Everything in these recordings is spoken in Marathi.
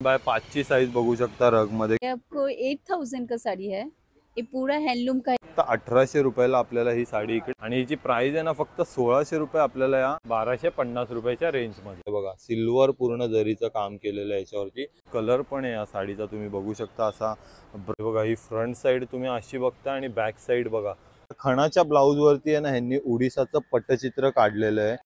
बाय 5 ची साईज बघू शकता रग मध्ये। ये आपको 8000 का साड़ी है। ये पूरा हैंडलूम का है। तर 1800 रुपयाला आपल्याला ही साडी इकडे आणि हिची प्राइस आहे ना फक्त 1600 रुपये आपल्याला या 1250 रुपयाच्या रेंज मध्ये। बघा सिल्वर पूर्ण जरीचं काम केलेलं आहे याच्यावरती। कलर पण आहे या साडीचा तुम्ही बघू शकता असा। बघा ही फ्रंट साइड तुम्ही अशी बघता आणि बॅक साइड बघा खणाच्या ब्लाउज वरती आहे ना ह्यांनी उडीसाचं पट्टचित्र काढलेलं आहे।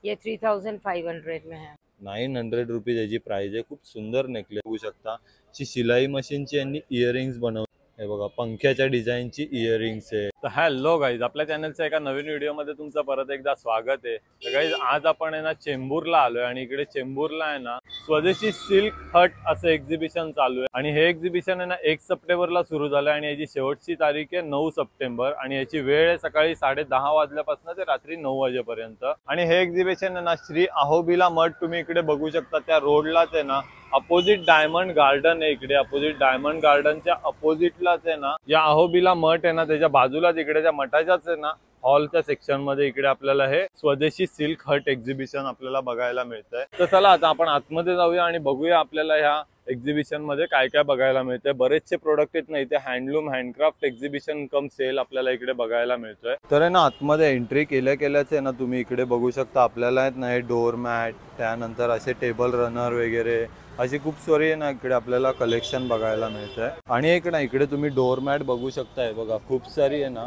ये 3500 में है। 900 रुपीज याची प्राइस आहे। खूप सुंदर नेकलेस बघू शकता। ची शिलाई मशीनची यांनी इयरिंग्स बनवली। हे बघा पंख्याच्या डिझाईनची इयरिंग्स आहे। तर हॅलो गाईज, आपल्या चॅनलच्या एका नवीन व्हिडिओ मध्ये तुमचं परत एकदा स्वागत आहे। तर गाईज आज आपण आहे ना चेंबूरला आलोय आणि इकडे चेंबूरला आहे ना स्वदेशी सिल्क हट असं एक्झिबिशन चालू आहे आणि हे एक्झिबिशन आहे ना 1 सप्टेंबरला सुरू झालं आणि याची शेवटची तारीख आहे 9 सप्टेंबर आणि याची वेळ आहे सकाळी 10:30 वाजल्यापासून ते रात्री 9 वाजेपर्यंत। आणि हे एक्झिबिशन आहे ना श्री अहोबिला मठ तुम्ही इकडे बघू शकता त्या रोडलाच आहे ना अपोजिट डायमंड गार्डन आहे। इकडे अपोजिट डायमंड गार्डनच्या अपोजिटलाच आहे ना या अहोबिला मठ आहे ना त्याच्या बाजूलाच इकडे त्या मठाच्याच आहे ना हॉलच्या सेक्शन मध्ये इकडे आपल्याला हे स्वदेशी सिल्क हट एक्झिबिशन आपल्याला बघायला मिळतंय। तर चला आता आपण आतमध्ये जाऊया आणि बघूया आपल्याला ह्या एक्झिबिशन मध्ये काय काय बघायला मिळतंय। बरेचसे प्रोडक्ट आहेत ना इथे हँडलूम हँडक्राफ्ट एक्झिबिशन कम सेल आपल्याला इकडे बघायला मिळतोय। तर आहे ना आतमध्ये एंट्री केल्याच आहे ना तुम्ही इकडे बघू शकता आपल्याला आहेत ना हे डोअर मॅट त्यानंतर असे टेबल रनर वगैरे अशी खूप सारी आहे ना इकडे आपल्याला कलेक्शन बघायला मिळतंय। आणि एक ना इकडे तुम्ही डोअर मॅट बघू शकताय बघा खूप सारी आहे ना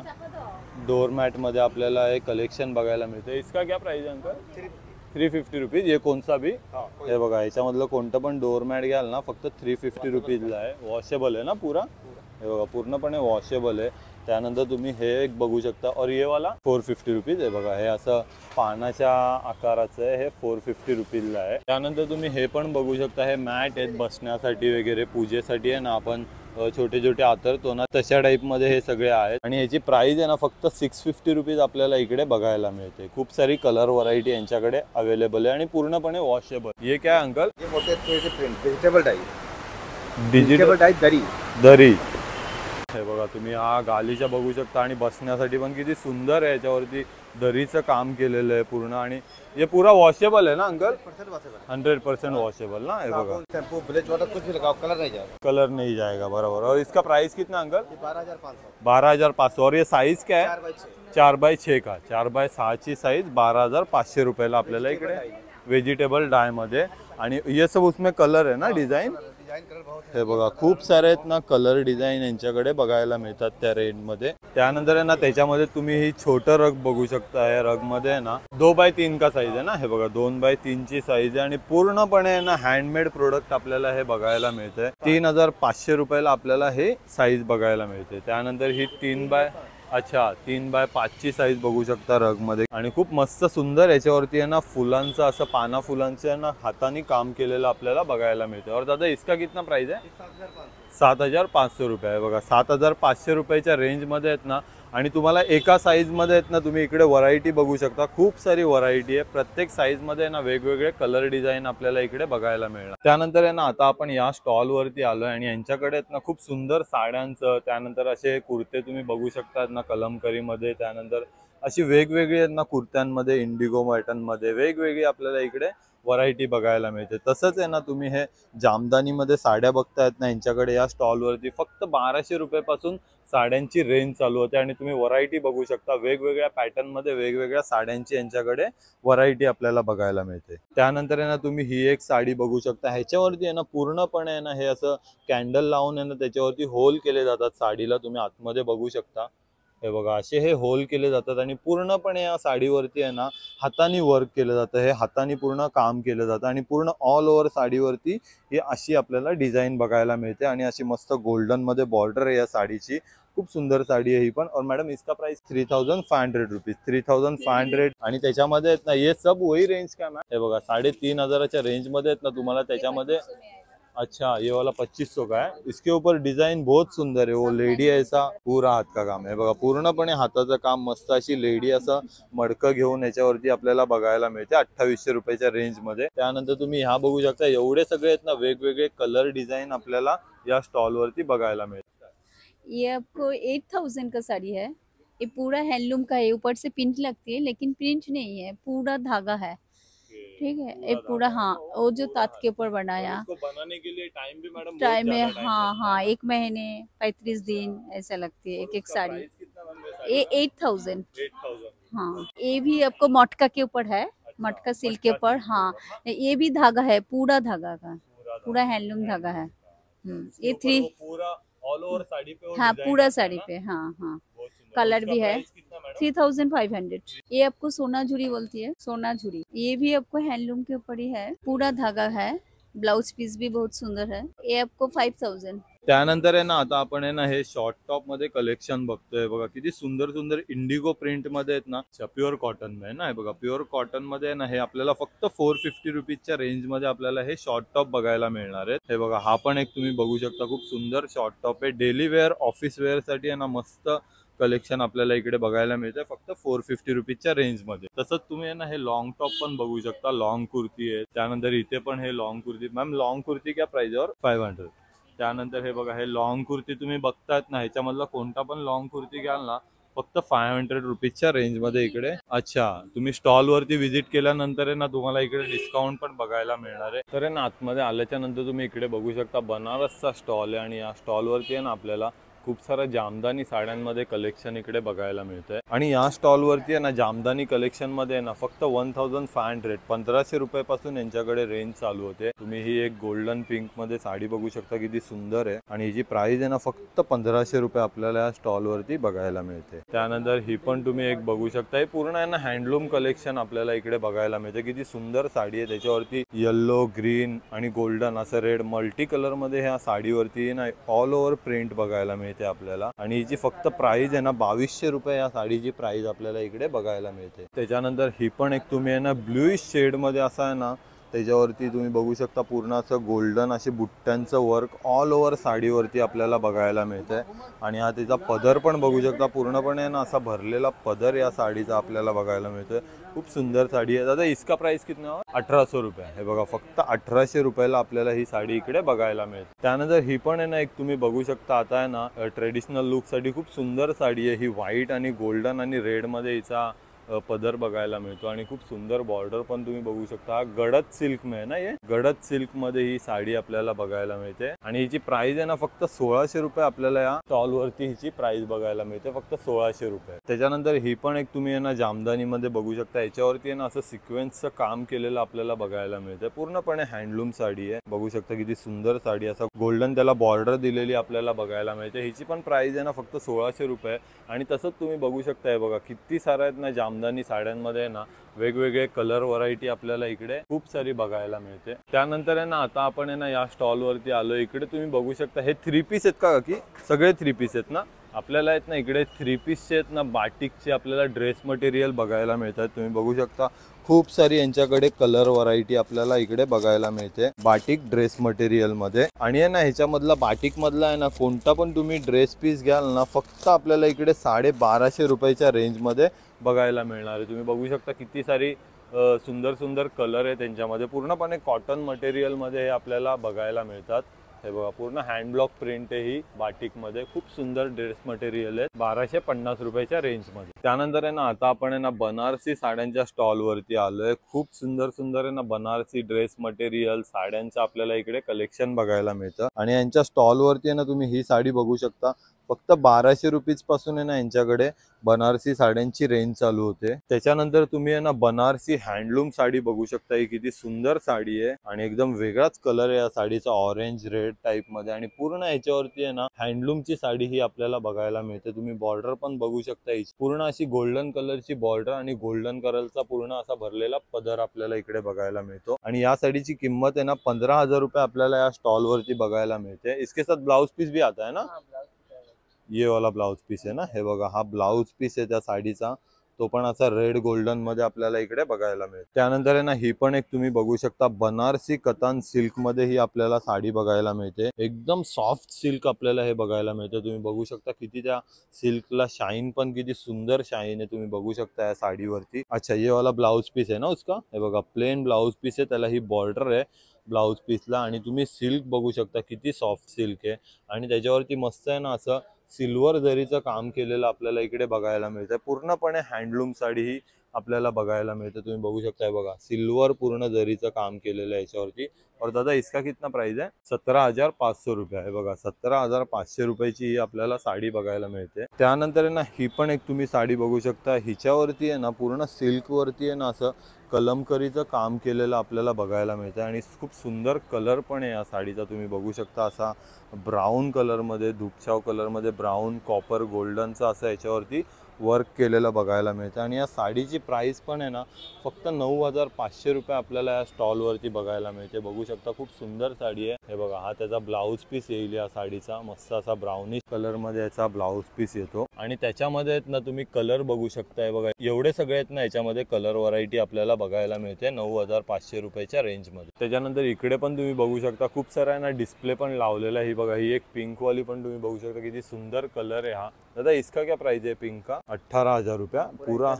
डोअर मॅट मध्ये आपल्याला हे कलेक्शन बघायला मिळतंय। इसका क्या प्राइस है अंकल? 350 रुपीज। ये कौन सा भी हे बघा याच्यामधलं कोणतं पण डोअर मॅट घ्याल ना फक्त 350 रुपीजला आहे। वॉशेबल आहे ना पुरा, हे बघा पूर्णपणे वॉशेबल आहे। त्यानंतर तुम्ही हे एक बघू शकता और ये वाला 450 रुपीज आहे बघा। हे असं पानाच्या आकाराचं आहे, हे 450 रुपीजला आहे। त्यानंतर तुम्ही हे पण बघू शकता हे मॅट आहेत बसण्यासाठी वगैरे पूजेसाठी आहे ना आपण छोटे छोटे आतरतो ना तशा टाइप मध्ये हे सगळे आहेत। आणि याची प्राइस आहे ना फक्त 650 रुपीज आपल्याला इकडे बघायला मिळते। खूप सारी कलर व्हरायटी यांच्याकडे अवेलेबल आहे आणि पूर्णपणे वॉशेबल। ये क्या अंकल? ये मोटे print vegetable dye digital dye दरी हे बघा तुम्ही हा गालीचा बघू शकता आणि बसण्यासाठी पण किती सुंदर आहे। याच्यावरती दरीचं काम केलेलं आहे पूर्ण आणि ये पूरा वॉशेबल है ना अंकल? 100% वॉशेबल ना। हे बघा शैम्पू ब्लीच वाटर कुछ भी लगाओ कलर नहीं जाएगा। कलर नहीं जाएगा बराबर। और इसका प्राइस कितना अंकल? 12,500। 12,500। और ये साइज क्या है? 4x6। 4x6 का 4x6 ची साइज 12,500 रुपयाला आपल्याला इकडे वेजिटेबल डाय मध्ये। आणि ये सब उसमें कलर है ना डिझाईन हे बघा खूप सारे आहेत ना कलर डिझाईन यांच्याकडे बघायला मिळतात त्या रेंज मध्ये। त्यानंतर आहे ना त्याच्यामध्ये तुम्ही ही छोटं रग बघू शकता। या रग मध्ये आहे ना 2x3 का साईज आहे ना, हे बघा 2x3 ची साईज आहे आणि पूर्णपणे आहे ना हँडमेड प्रोडक्ट आपल्याला हे बघायला मिळतंय। 3500 रुपयाला आपल्याला हे साईज बघायला मिळते। त्यानंतर ही 3x5 ची साईज बघू शकता रग मध्ये आणि खूप मस्त सुंदर याच्यावरती आहे ना फुलांचं असं पाना फुलांचं आहे ना हाताने काम केलेलं आपल्याला बघायला मिळतं। और दादा इसका कितना प्राइस है? 7,500 रुपये आहे बघा। 7,500 रुपयाच्या रेंज मध्ये आहेत ना आणि तुम्हाला एका साईज मध्ये आहेत ना तुम्ही इकडे व्हरायटी बघू शकता। खूप सारी व्हरायटी आहे, प्रत्येक साईज मध्ये ना वेगवेगळे कलर डिझाईन आपल्याला इकडे बघायला मिळणार। त्यानंतर आहे ना आता आपण या स्टॉल वरती आलोय आणि यांच्याकडे आहेत ना खूप सुंदर साड्यांचं त्यानंतर असे कुर्ते तुम्ही बघू शकता ना कलमकरी मध्ये। त्यानंतर अशी वेगवेगळी आहेत ना कुर्त्यांमध्ये इंडिगो मॅटन मध्ये वेगवेगळी आपल्याला इकडे व्हरायटी बघायला मिळते। तसंच आहे ना तुम्ही हे जामदानी मध्ये साड्या बघतायत ना यांच्याकडे या स्टॉल वरती फक्त 1200 रुपयापासून साड्यांची रेंज चालू होते आणि तुम्ही व्हरायटी बघू शकता वेगवेगळ्या पॅटर्न मध्ये वेगवेगळ्या साड्यांची यांच्याकडे व्हरायटी आपल्याला बघायला मिळते। त्यानंतर आहे ना तुम्ही ही एक साडी बघू शकता। ह्याच्यावरती आहे ना पूर्णपणे आहे ना हे असं कॅन्डल लावून आहे ना त्याच्यावरती होल केले जातात साडीला, तुम्ही आतमध्ये बघू शकता। हे बघा असे हे होल केले जातात आणि पूर्णपणे या साडीवरती आहे ना हाताने वर्क केलं जातं। हे हाताने पूर्ण काम केलं जातं आणि पूर्ण ऑल ओव्हर साडीवरती ही अशी आपल्याला डिझाईन बघायला मिळते आणि अशी मस्त गोल्डन मध्ये बॉर्डर आहे या साडीची। खूप सुंदर साडी आहे ही पण। और मॅडम इसका प्राइस 3,500 रुपीज। 3,500 आणि त्याच्यामध्ये आहेत ना ये सब वही रेंज का मॅम? हे बघा 3,500च्या रेंज मध्ये आहेत ना तुम्हाला त्याच्यामध्ये। अच्छा ये वाला 2500 का है। इसके ऊपर डिजाइन बहुत सुंदर है, वो लेडी ऐसा पूरा हात का काम आहे बघा। पूर्णपणे हाताचं काम मस्त अशी लेडी असं मडकं घेऊन याच्यावरती आपल्याला बघायला मिळते 2800 रुपयाच्या रेंज मध्ये। त्यानंतर तुम्ही ह्या बघू शकता एवढे सगळे आहेत ना वेगवेगळे कलर डिझाईन आपल्याला या स्टॉल वरती बघायला मिळतात। ये आपको 8000 का साड़ी है। ये पूरा हैंडलूम का है, ऊपर से प्रिंट लगती है लेकिन प्रिंट नहीं है, पूरा धागा है। ठीक है, ये पूरा हाँ वो जो ताँत के ऊपर बनाया इसको बनाने के लिए टाइम भी मैडम टाइम में, हाँ हाँ 1 महीने 35 दिन ऐसा लगती है एक एक साड़ी। ये 8,000। 8,000। हाँ, ये भी आपको मटका के ऊपर है, मटका सिल्क के ऊपर। हाँ, ये भी धागा है, पूरा धागा का, पूरा हैंडलूम धागा है। ये थ्री, पूरा ऑल ओवर साड़ी पे वो हाँ डिजाइन पूरा आता है साड़ी ना? पे, हाँ हाँ। बहुत सुंदर। कलर इसका भी है। प्राइस कितना मैडम? 3,500। ये आपको सोना झुरी बोलती है, सोना झुरी। ये भी आपको हैंडलूम के ऊपर ही है, पूरा धागा है। ब्लाउज पीस भी बहुत सुंदर है। ये आपको 5,000। त्यानंतर आहे ना आता आपण आहे ना हे शॉर्ट टॉप मध्ये कलेक्शन बघतोय बघा, किती सुंदर सुंदर इंडिगो प्रिंट मध्ये आहेत ना, प्युअर कॉटन मध्ये ना, हे बघा प्युअर कॉटन मध्ये आहे ना, हे आपल्याला फक्त 450 रुपीजच्या रेंज मध्ये आपल्याला हे शॉर्ट टॉप बघायला मिळणार आहेत। हे बघा हा पण एक तुम्ही बघू शकता, खूप सुंदर शॉर्ट टॉप आहे। डेली वेअर ऑफिस वेअर साठी आहे ना मस्त कलेक्शन आपल्याला इकडे बघायला मिळतंय फक्त 450 रुपीजच्या रेंज मध्ये। तसंच तुम्ही आहे ना हे लॉंग टॉप पण बघू शकता, लॉंग कुर्ती आहे। त्यानंतर इथे पण हे long kurti, ma'am long kurti क्या प्राइस और 500। त्यानंतर हे बघा हे लॉंग कुर्ती तुम्ही बघतायत ना, ह्याच्यामधला कोणता पण लॉंग कुर्ती घ्याल ना फक्त 500 रुपीजच्या रेंज मध्ये इकडे। अच्छा, तुम्ही स्टॉल वरती व्हिजिट केल्यानंतर आहे ना तुम्हाला इकडे डिस्काउंट पण बघायला मिळणार आहे। तर आहे ना आतमध्ये आल्याच्या नंतर तुम्ही इकडे बघू शकता बनारसचा स्टॉल आहे आणि या स्टॉल वरती आहे ना आपल्याला खूप सारं जामदानी साड्यांमध्ये कलेक्शन इकडे बघायला मिळतंय। आणि या स्टॉल वरती आहे ना जामदानी कलेक्शन मध्ये ना फक्त 1500 1500 रुपयापासून यांच्याकडे रेंज चालू होते। तुम्ही ही एक गोल्डन पिंक मध्ये साडी बघू शकता, किती सुंदर आहे आणि हिची प्राइस आहे ना फक्त 1500 रुपये आपल्याला या स्टॉल वरती बघायला मिळते। त्यानंतर ही पण तुम्ही एक बघू शकता, हे पूर्ण आहे ना हँडलूम कलेक्शन आपल्याला इकडे बघायला मिळते। किती सुंदर साडी आहे, त्याच्यावरती येलो ग्रीन आणि गोल्डन असं रेड मल्टी कलर मध्ये ह्या साडीवरती ना ऑल ओव्हर प्रिंट बघायला मिळते आपल्याला। आणि हिची फक्त प्राइस आहे ना 2200 रुपये या साडीची प्राइस आपल्याला इकडे बघायला मिळते। त्याच्यानंतर ही पण एक तुम्ही आहे ना ब्लूइश शेड मध्ये असं आहे ना त्याच्यावरती तुम्ही बघू शकता पूर्ण असं गोल्डन असे बुट्ट्यांचं वर्क ऑल ओव्हर साडीवरती आपल्याला बघायला मिळतंय। आणि हा त्याचा पदर पण बघू शकता, पूर्णपणे ना असा भरलेला पदर या साडीचा आपल्याला बघायला मिळतोय। खूप सुंदर साडी आहे। दादा इसका प्राइस कितना? 1800 रुपये। हे बघा फक्त 1800 रुपयाला आपल्याला ही साडी इकडे बघायला मिळते। त्यानंतर ही पण आहे ना एक तुम्ही बघू शकता, आता आहे ना ट्रेडिशनल लुक साठी खूप सुंदर साडी आहे ही। व्हाईट आणि गोल्डन आणि रेड मध्ये हिचा पदर बघायला मिळतो आणि खूप सुंदर बॉर्डर पण तुम्ही बघू शकता। गडद सिल्क में ना, ये गडद सिल्क मध्ये ही साडी आपल्याला बघायला मिळते आणि हिची प्राइस आहे ना फक्त 1600 रुपये आपल्याला या स्टॉल वरती हिची प्राइस बघायला मिळते, फक्त 1600 रुपये। त्याच्यानंतर ही पण एक तुम्ही आहे ना जामदानी मध्ये बघू शकता, याच्यावरती आहे ना असं सिक्वेन्सचं काम केलेलं आपल्याला बघायला मिळतं। पूर्णपणे हँडलूम साडी आहे, बघू शकता किती सुंदर साडी, असं गोल्डन त्याला बॉर्डर दिलेली आपल्याला बघायला मिळते। हिची पण प्राइस आहे ना फक्त 1600 रुपये। आणि तसंच तुम्ही बघू शकता बघा किती साऱ्या आहेत ना जामदानी साड्यांमध्ये ना वेगवेगळे कलर व्हरायटी आपल्याला इकडे खूप सारी बघायला मिळते। त्यानंतर आहे ना आता आपण आहे ना या स्टॉल वरती आलो। इकडे तुम्ही बघू शकता हे 3 पीस आहेत का, की सगळे 3 पीस आहेत ना आपल्याला आहेत ना इकडे 3 पीसचे आहेत ना बाटिकचे आपल्याला ड्रेस मटेरियल बघायला मिळतात। तुम्ही बघू शकता खूप सारी यांच्याकडे कलर व्हरायटी आपल्याला इकडे बघायला मिळते बाटिक ड्रेस मटेरियल मध्ये। आणि आहे ना ह्याच्यामधला बाटिक मधला आहे ना कोणता पण तुम्ही ड्रेस पीस घ्याल ना फक्त आपल्याला इकडे 1250 रुपयाच्या रेंज मध्ये बघायला मिळणार आहे। तुम्ही बघू शकता किती सारी सुंदर सुंदर कलर आहे त्यांच्यामध्ये, पूर्णपणे कॉटन मटेरियल मध्ये हे आपल्याला बघायला मिळतात। हे बघा पूर्ण हँड ब्लॉक प्रिंट आहे ही बाटिक मध्ये, खूप सुंदर ड्रेस मटेरियल आहे 1250 रुपयाच्या रेंज मध्ये। त्यानंतर आहे ना आता आपण आहे ना बनारसी साड्यांच्या स्टॉल वरती आलोय। खूप सुंदर सुंदर आहे ना बनारसी ड्रेस मटेरियल साड्यांचं आपल्याला इकडे कलेक्शन बघायला मिळतं। आणि यांच्या स्टॉल वरती आहे ना तुम्ही ही साडी बघू शकता, फक्त 1200 रुपीज पासून आहे ना यांच्याकडे बनारसी साड्यांची रेंज चालू होते। त्याच्यानंतर तुम्ही आहे ना बनारसी हँडलूम साडी बघू शकता, ही किती सुंदर साडी आहे आणि एकदम वेगळाच कलर आहे या साडीचा, ऑरेंज रेड टाइप मध्ये। आणि पूर्ण याच्यावरती आहे ना हँडलूमची साडी ही आपल्याला बघायला मिळते। तुम्ही बॉर्डर पण बघू शकता, ही पूर्ण अशी गोल्डन कलरची बॉर्डर आणि गोल्डन कलरचा पूर्ण असा भरलेला पदर आपल्याला इकडे बघायला मिळतो। आणि या साडीची किंमत आहे ना 15,000 रुपये आपल्याला या स्टॉल वरती बघायला मिळते। इसके साथ ब्लाउज पीस भी आता है ना, ये वाला ब्लाउज पीस आहे ना, हे बघा हा ब्लाउज पीस आहे त्या साडीचा, तो पण असा रेड गोल्डन मध्ये आपल्याला इकडे बघायला मिळेल। त्यानंतर आहे ना ही पण एक तुम्ही बघू शकता बनारसी कतान सिल्क मध्ये ही आपल्याला साडी बघायला मिळते। एकदम सॉफ्ट सिल्क आपल्याला हे बघायला मिळते। तुम्ही बघू शकता किती त्या सिल्कला शाईन पण किती सुंदर शाईन आहे, तुम्ही बघू शकता या साडीवरती। अच्छा, ये वाला ब्लाउज पीस आहे ना उसका, हे बघा प्लेन ब्लाउज पीस आहे, त्याला ही बॉर्डर आहे ब्लाउज पीसला। आणि तुम्ही सिल्क बघू शकता किती सॉफ्ट सिल्क आहे आणि त्याच्यावरती मस्त आहे ना असं सिल्वर जरीचं काम केलेलं आपल्याला इकडे बघायला मिळतं। पूर्णपणे हँडलूम साडी ही आपल्याला बघायला मिळतं. तुम्ही बघू शकताय बघा, सिल्वर पूर्ण जरीचं काम केलेलं आहे याच्यावरती. और दादा इसका कितना प्राइस है? 17,500 रुपये आहे बघा. 17,500 रुपयाची ही आपल्याला साडी बघायला मिळते. त्यानंतर आहे ना, ही पण एक तुम्ही साडी बघू शकता. हिच्यावरती आहे ना पूर्ण सिल्कवरती आहे ना असं कलमकरीचं काम केलेलं आपल्याला बघायला मिळतं आणि खूप सुंदर कलर पण आहे या साडीचा. तुम्ही बघू शकता असा ब्राऊन कलरमध्ये, धुपछाव कलरमध्ये ब्राऊन कॉपर गोल्डनचा असं याच्यावरती वर्क केलेलं बघायला मिळतं. आणि या साडीची प्राइस पण आहे ना फक्त 9,500 रुपये आपल्याला या स्टॉलवरती बघायला मिळते. बघू शकता खूप सुंदर साडी आहे. हे बघा, हा त्याचा ब्लाऊज पीस येईल या साडीचा. मस्त असा ब्राउनिश कलरमध्ये याचा ब्लाऊज पीस येतो आणि त्याच्यामध्ये आहेत ना तुम्ही कलर बघू शकताय बघा. एवढे सगळे आहेत ना याच्यामध्ये कलर व्हरायटी आपल्याला बघायला मिळते 9,500 रुपयाच्या रेंजमध्ये. त्याच्यानंतर इकडे पण तुम्ही बघू शकता खूप सारा आहे ना डिस्प्ले पण लावलेला आहे. ही बघा, ही एक पिंक वाली पण तुम्ही बघू शकता किती सुंदर कलर आहे हा. दादा इसका क्या प्राइस है पिंक का? 18,000 रुपया पूरा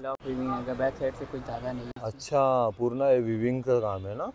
बैक साइड से कुछ धागा नहीं. अच्छा, पूर्ण विविंग का काम आहे ना.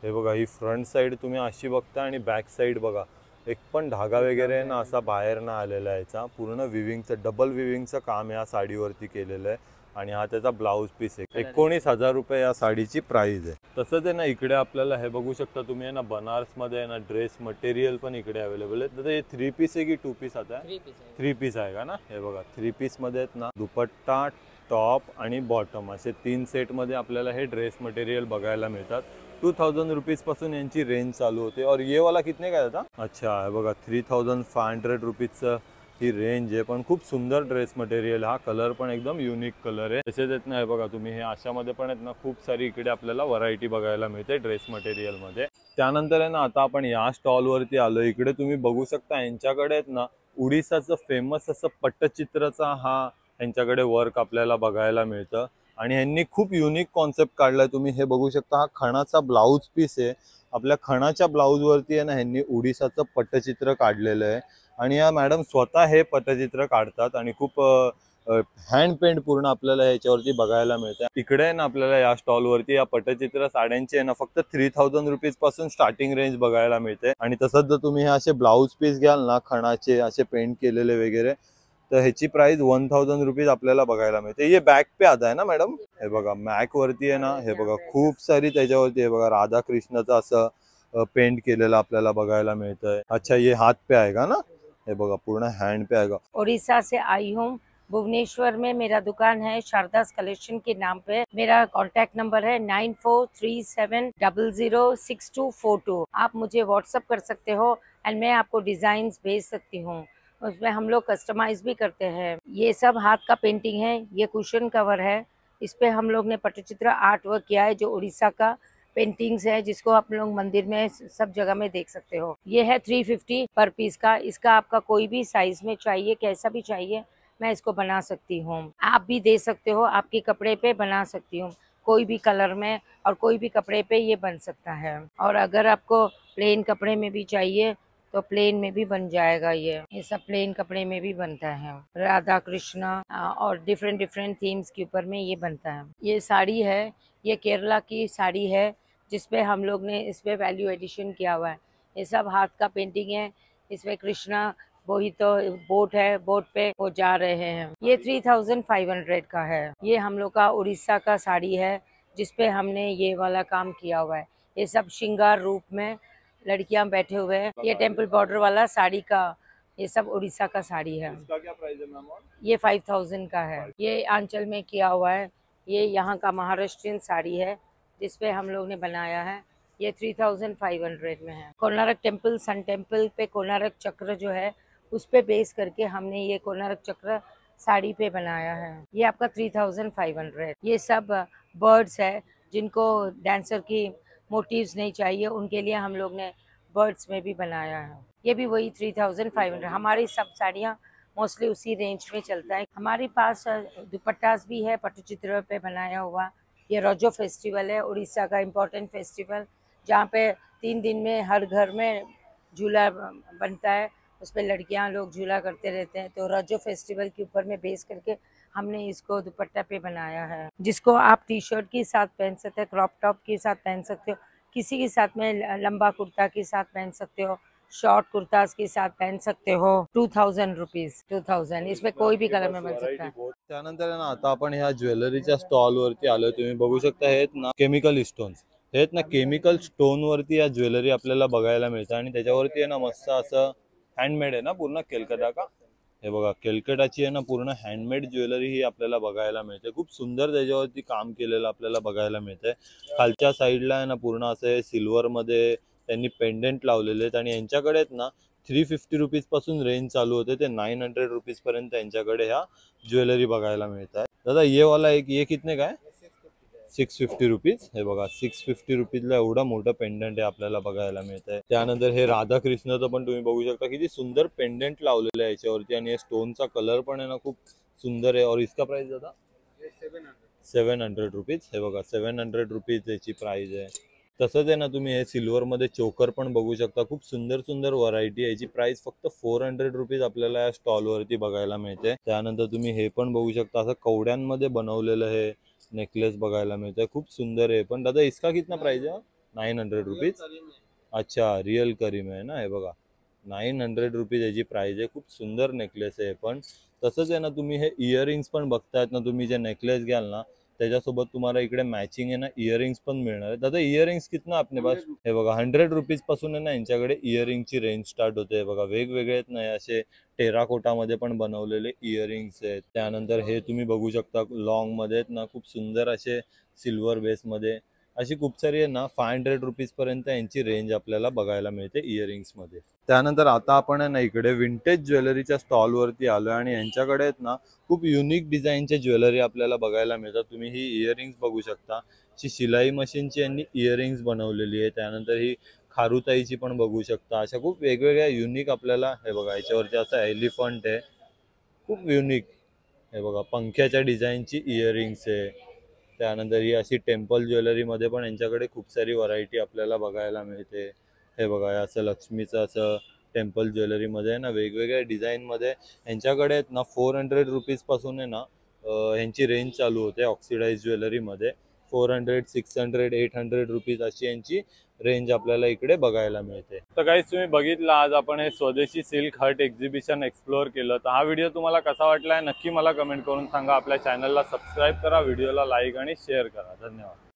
हे बघा, ही फ्रंट साइड तुम्ही अशी बघता आणि बॅक साइड बघा एक पण धागा वगैरे ना असा बाहेर ना आलेला आहे. याचा पूर्ण विविंगचं डबल विविंगचं काम या साडीवरती केलेलं आहे आणि हा त्याचा ब्लाऊज पीस आहे. 19,000 रुपये या साडीची प्राइस आहे. तसंच आहे ना इकडे आपल्याला हे बघू शकता तुम्ही आहे ना बनारसमध्ये आहे ना ड्रेस मटेरियल पण इकडे अवेलेबल आहे. तर हे 3 पीस आहे की 2 पीस आता आहे? 3 पीस आहे का ना. हे बघा 3 पीसमध्ये आहेत ना दुपट्टा, टॉप आणि बॉटम असे 3 सेटमध्ये आपल्याला हे ड्रेस मटेरियल बघायला मिळतात. 2,000 रुपीज पासून यांची रेंज चालू होते. और ये वाला कितने का था? अच्छा, हे बघा 3,500 रुपीजचं ही रेंज आहे. पण खूप सुंदर ड्रेस मटेरियल. हा कलर पण एकदम युनिक कलर आहे. तसेच आहेत ना हे बघा तुम्ही हे अशामध्ये पण आहेत ना खूप सारी इकडे आपल्याला व्हरायटी बघायला मिळते ड्रेस मटेरियलमध्ये. त्यानंतर आहे ना आता आपण या स्टॉलवरती आलो. इकडे तुम्ही बघू शकता यांच्याकडे आहेत ना उडीसाचं फेमस असं पट्टचित्राचा हा यांच्याकडे वर्क आपल्याला बघायला मिळतं आणि ह्यांनी खूप युनिक कॉन्सेप्ट काढलाय. तुम्ही हे बघू शकता, हा खणाचा ब्लाऊज पीस आहे. आपल्या खणाच्या ब्लाऊजवरती आहे ना ह्यांनी उडीसाचं पट्टचित्र काढलेलं आहे आणि या मॅडम स्वतः हे पट्टचित्र काढतात आणि खूप हँड पेंट पूर्ण आपल्याला ह्याच्यावरती बघायला मिळतं. इकडे आहे ना आपल्याला या स्टॉलवरती या पट्टचित्र साड्यांचे आहे ना फक्त 3,000 रुपीज पासून स्टार्टिंग रेंज बघायला मिळते. आणि तसंच जर तुम्ही हे असे ब्लाऊज पीस घ्याल ना खणाचे असे पेंट केलेले वगैरे तर ह्याची प्राइस 1,000 रुपीज आपल्याला बघायला मिळते. ये बॅक पे आता आहे ना मॅडम. हे बघा मॅक वरती आहे ना, हे बघा खूप सारी त्याच्यावरती हे बघा राधा कृष्णाचं असं पेंट केलेलं आपल्याला बघायला मिळतंय. अच्छा, ये हाथ पे आएगा ना. हे बघा पूर्ण हैंड पे आएगा. उड़ीसा से आई हूँ, भुवनेश्वर में मेरा दुकान है शारदास कलेक्शन के नाम पे. मेरा कॉन्टैक्ट नंबर है 9437006242. आप मुझे व्हाट्सअप कर सकते हो एंड मैं आपको डिजाइन भेज सकती हूँ. उसमें हम लोग कस्टमाइज भी करते हैं. ये सब हाथ का पेंटिंग है. ये कुशन कवर है, इस पे हम लोग ने पट्टचित्र आर्ट वर्क किया है जो उड़ीसा का पेंटिंग्स है जिसको आप लोग मंदिर में सब जगह में देख सकते हो. ये है 350 पर पीस का. इसका आपका कोई भी साइज में चाहिए, कैसा भी चाहिए मैं इसको बना सकती हूँ. आप भी दे सकते हो, आपके कपड़े पे बना सकती हूँ कोई भी कलर में और कोई भी कपड़े पे ये बन सकता है. और अगर आपको प्लेन कपड़े में भी चाहिए तो प्लेन में भी बन जाएगा. ये सब प्लेन कपड़े में भी बनता है. राधा कृष्णा और डिफरेंट डिफरेंट थीम्स के ऊपर में ये बनता है. ये साड़ी है, ये केरला की साड़ी है जिसपे हम लोग ने इस पे वैल्यू एडिशन किया हुआ है. ये सब हाथ का पेंटिंग है. इसमें कृष्णा वही तो बोट है, बोट पे वो जा रहे हैं. ये 3,500 का है. ये हम लोग का उड़ीसा का साड़ी है जिसपे हमने ये वाला काम किया हुआ है. ये सब श्रृंगार रूप में लड़कियां बैठे हुए हैं. ये टेम्पल बॉर्डर वाला साड़ी का, ये सब उड़ीसा का साड़ी है. इसका क्या प्राइस है मैम? ये 5,000 का है. ये आंचल में किया हुआ है. ये यहाँ का महाराष्ट्रियन साड़ी है जिसपे हम लोग ने बनाया है. ये 3,500 में है. कोणार्क टेम्पल, सन टेम्पल पे कोणार्क चक्र जो है उस पे बेस करके हमने ये कोणार्क चक्र साड़ी पे बनाया है. ये आपका 3,500. ये सब बर्ड्स है जिनको डांसर की मोटिव्स नहीं चाहिए उनके लिए हम लोग ने बर्ड्स में भी बनाया है. ये भी वही 3,500. हमारी सब साड़ियाँ मोस्टली उसी रेंज में चलता है. हमारे पास दुपट्टास भी है पट्टचित्र पे बनाया हुआ. ये रजो फेस्टिवल है उड़ीसा का इम्पोर्टेंट फेस्टिवल जहाँ पे 3 दिन में हर घर में झूला बनता है. उस पर लड़कियाँ लोग झूला करते रहते हैं. तो रजो फेस्टिवल के ऊपर में बेस करके हमने इसको दुपट्टा पे बनाया है जिसको आप टी शर्ट के साथ पहन सकते हो, क्रॉप टॉप के साथ पहन सकते हो, किसी के साथ में लंबा कुर्ता के साथ पहन सकते हो, शॉर्ट कुर्ताज के साथ पहन सकते हो। 2000 रुपीज, 2000। इसमें कोई भी कलर में मिल सकता है। त्यानंतर आहे ना आता आपण ह्या ज्वेलरीच्या स्टॉल वरती आलोय। तुम्ही बघू शकता हे ना केमिकल स्टोन्स, हे ना केमिकल स्टोन वरती या ज्वेलरी आपल्याला बघायला मिळतं आणि त्याच्यावरती आहे ना मस्त असं हँडमेड आहे ना पूर्ण कलकत्ता का, हे बघा कलकत्ताची आहे ना पूर्ण हँडमेड ज्वेलरी ही आपल्याला बघायला मिळते। खूप सुंदर त्याच्यावरती काम केलेलं आपल्याला बघायला मिळतंय। खालच्या साईडला आहे ना पूर्ण असं सिल्वर मध्ये त्यांनी पेंडेंट लावलेले आहेत आणि यांच्याकडे आहेत ना 350 रुपीज पासून रेंज चालू होते ते 900 रुपीज पर्यंत यांच्याकडे ह्या ज्वेलरी बघायला मिळतात। दादा ये वाला एक ये कितने का है? 650 रुपीज। हे बघा 650 रुपीजला एवढा मोठा पेंडेंट आहे आपल्याला बघायला मिळतंय। त्यानंतर हे राधा कृष्णाचं पण तुम्ही बघू शकता किती सुंदर पेंडेंट लावलेलं आहे याच्यावरती आणि हे स्टोनचा कलर पण आहे ना खूप सुंदर आहे। और इसका प्राइस दादा 700 रुपीज। हे बघा 700 रुपीज याची प्राइस आहे। तसंच आहे ना तुम्ही हे सिल्वर मध्ये चोकर पण बघू शकता, खूप सुंदर सुंदर व्हरायटी आहे। याची प्राइस फक्त 400 रुपीज आपल्याला या स्टॉल वरती बघायला मिळते। त्यानंतर तुम्ही हे पण बघू शकता असं कवड्यांमध्ये बनवलेलं हे नेकलेस बघायला मिळतंय, खूप सुंदर आहे। पण दादा इसका कितना प्राइस है? 900 रुपीज। अच्छा रियल करीम आहे ना, हे बघा 900 रुपीज याची प्राइस आहे। खूप सुंदर नेकलेस आहे। पण तसंच आहे ना तुम्ही हे इयरिंग्स पण बघतायत ना, तुम्ही जे नेकलेस घ्याल ना त्याच्यासोबत तुम्हाला इकडे मॅचिंग आहे ना इयरिंग्स पण मिळणार आहे। दादा इयरिंग्स कितना आपने पास? हे बघा 100 रुपीज पासून आहे ना यांच्याकडे इयरिंगची रेंज स्टार्ट होते। बघा वेगवेगळे आहेत ना असे टेराकोटामध्ये पण बनवलेले इयरिंग्स आहेत। त्यानंतर हे तुम्ही बघू शकता लॉंग मध्ये आहेत ना खूप सुंदर असे सिल्वर बेस मध्ये अशी खूप सारी आहे ना 500 रुपीज पर्यंत यांची रेंज आपल्याला बघायला मिळते इयरिंग्स मध्ये। त्यानंतर आता आपण आहे ना इकडे विंटेज ज्वेलरीच्या स्टॉल वरती आलोय आणि यांच्याकडे आहेत ना खूप युनिक डिझाईनचे ज्वेलरी आपल्याला बघायला मिळतात। तुम्ही ही इयरिंग्स बघू शकता, ही शिलाई मशीनची यांनी इयरिंग्स बनवलेली आहे। त्यानंतर ही खारुताईची पण बघू शकता, अशा खूप वेगवेगळ्या युनिक आपल्याला हे बघा याच्यावरती असं एलिफंट आहे खूप युनिक, हे बघा पंख्याच्या डिझाईनची इयरिंग्स आहे। त्यानंतर ही अशी टेम्पल ज्वेलरी मध्ये पण यांच्याकडे खूप सारी व्हरायटी आपल्याला बघायला मिळते। हे बघा असं लक्ष्मीचं असं टेम्पल ज्वेलरी मध्ये ना वेगवेगळ्या डिझाईन मध्ये यांच्याकडे आहेत ना 400 रुपीज पासून आहे ना यांची रेंज चालू होते ऑक्सिडाइज ज्वेलरी मध्ये। 400, 600, 800 रुपीज अशी यांची रेंज आपल्याला इकडे बघायला मिळते। तर गाईज तुम्ही बघितलं आज आपण हे स्वदेशी सिल्क हट एक्झिबिशन एक्सप्लोअर केलं। तर हा व्हिडिओ तुम्हाला कसा वाटलाय नक्की मला कमेंट करून सांगा। आपल्या चॅनलला सबस्क्राईब करा, व्हिडिओला लाईक आणि शेअर करा। धन्यवाद।